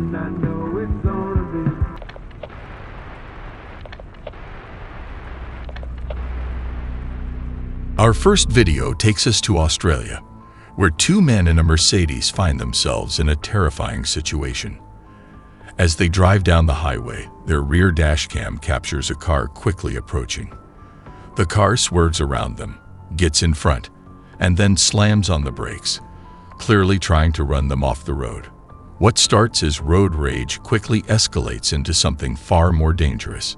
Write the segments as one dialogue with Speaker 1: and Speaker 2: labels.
Speaker 1: and I know it's gonna be.
Speaker 2: Our first video takes us to Australia, where two men in a Mercedes find themselves in a terrifying situation. As they drive down the highway, their rear dashcam captures a car quickly approaching. The car swerves around them, gets in front, and then slams on the brakes, clearly trying to run them off the road. What starts as road rage quickly escalates into something far more dangerous.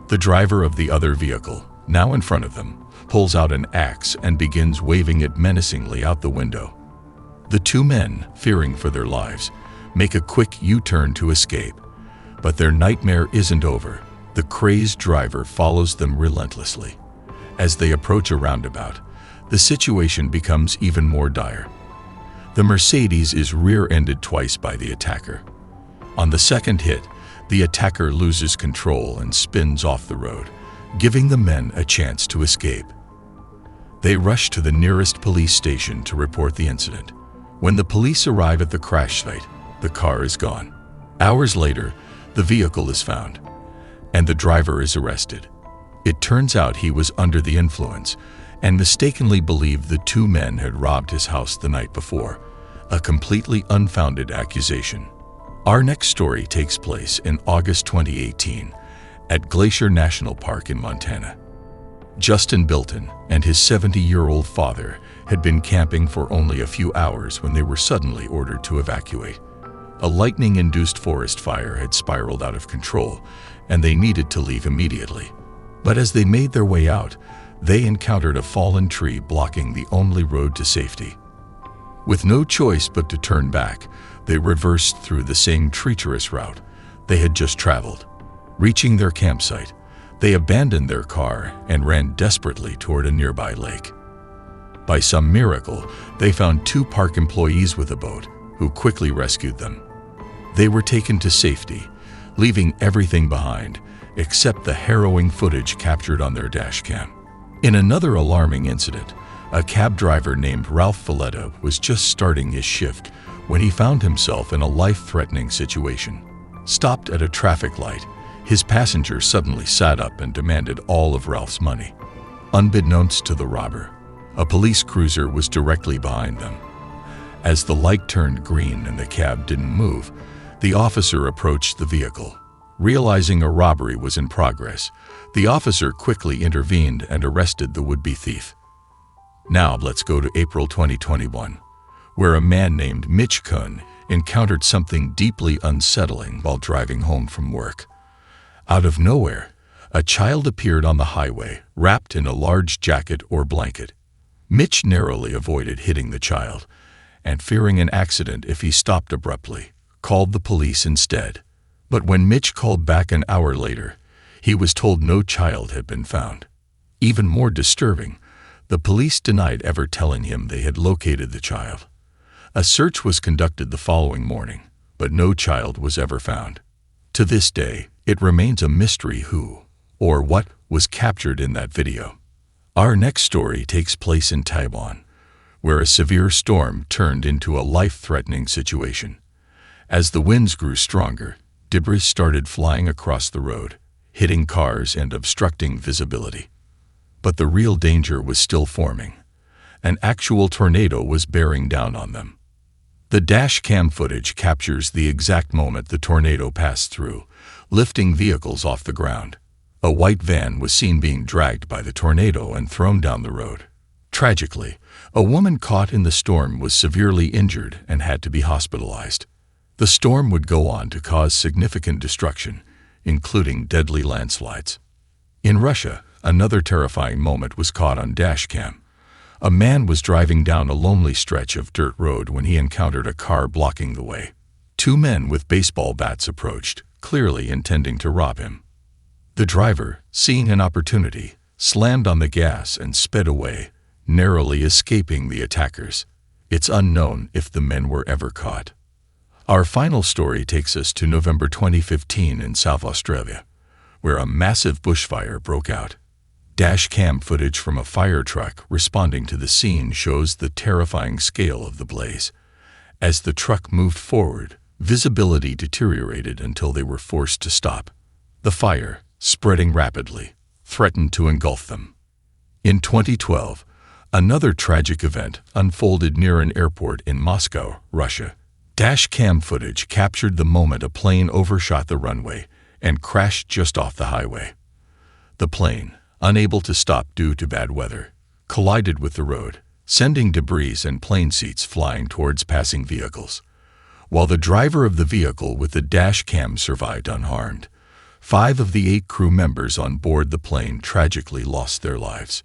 Speaker 2: The driver of the other vehicle, now in front of them, pulls out an axe and begins waving it menacingly out the window. The two men, fearing for their lives, make a quick U-turn to escape, but their nightmare isn't over. The crazed driver follows them relentlessly. As they approach a roundabout, the situation becomes even more dire. The Mercedes is rear-ended twice by the attacker. On the second hit, the attacker loses control and spins off the road, giving the men a chance to escape. They rush to the nearest police station to report the incident. When the police arrive at the crash site, the car is gone. Hours later, the vehicle is found, and the driver is arrested. It turns out he was under the influence and mistakenly believed the two men had robbed his house the night before, a completely unfounded accusation. Our next story takes place in August 2018 at Glacier National Park in Montana. Justin Bilton and his 70-year-old father had been camping for only a few hours when they were suddenly ordered to evacuate. A lightning-induced forest fire had spiraled out of control, and they needed to leave immediately. But as they made their way out, they encountered a fallen tree blocking the only road to safety. With no choice but to turn back, they reversed through the same treacherous route they had just traveled. Reaching their campsite, they abandoned their car and ran desperately toward a nearby lake. By some miracle, they found two park employees with a boat, who quickly rescued them. They were taken to safety, leaving everything behind except the harrowing footage captured on their dashcam. In another alarming incident, a cab driver named Ralph Valletta was just starting his shift when he found himself in a life-threatening situation. Stopped at a traffic light, his passenger suddenly sat up and demanded all of Ralph's money. Unbeknownst to the robber, a police cruiser was directly behind them. As the light turned green and the cab didn't move, the officer approached the vehicle. Realizing a robbery was in progress, the officer quickly intervened and arrested the would-be thief. Now let's go to April 2021, where a man named Mitch Kuhn encountered something deeply unsettling while driving home from work. Out of nowhere, a child appeared on the highway, wrapped in a large jacket or blanket. Mitch narrowly avoided hitting the child, and fearing an accident if he stopped abruptly, called the police instead. But when Mitch called back an hour later, he was told no child had been found. Even more disturbing, the police denied ever telling him they had located the child. A search was conducted the following morning, but no child was ever found. To this day, it remains a mystery who, or what, was captured in that video. Our next story takes place in Taiwan, where a severe storm turned into a life-threatening situation. As the winds grew stronger, debris started flying across the road, hitting cars and obstructing visibility. But the real danger was still forming. An actual tornado was bearing down on them. The dashcam footage captures the exact moment the tornado passed through, lifting vehicles off the ground. A white van was seen being dragged by the tornado and thrown down the road. Tragically, a woman caught in the storm was severely injured and had to be hospitalized. The storm would go on to cause significant destruction, including deadly landslides. In Russia, another terrifying moment was caught on dashcam. A man was driving down a lonely stretch of dirt road when he encountered a car blocking the way. Two men with baseball bats approached, clearly intending to rob him. The driver, seeing an opportunity, slammed on the gas and sped away, narrowly escaping the attackers. It's unknown if the men were ever caught. Our final story takes us to November 2015 in South Australia, where a massive bushfire broke out. Dashcam footage from a fire truck responding to the scene shows the terrifying scale of the blaze. As the truck moved forward, Visibility deteriorated until they were forced to stop. The fire, spreading rapidly, threatened to engulf them. In 2012, another tragic event unfolded near an airport in Moscow, Russia. Dashcam footage captured the moment a plane overshot the runway and crashed just off the highway. The plane, unable to stop due to bad weather, collided with the road, sending debris and plane seats flying towards passing vehicles. While the driver of the vehicle with the dashcam survived unharmed, 5 of the 8 crew members on board the plane tragically lost their lives.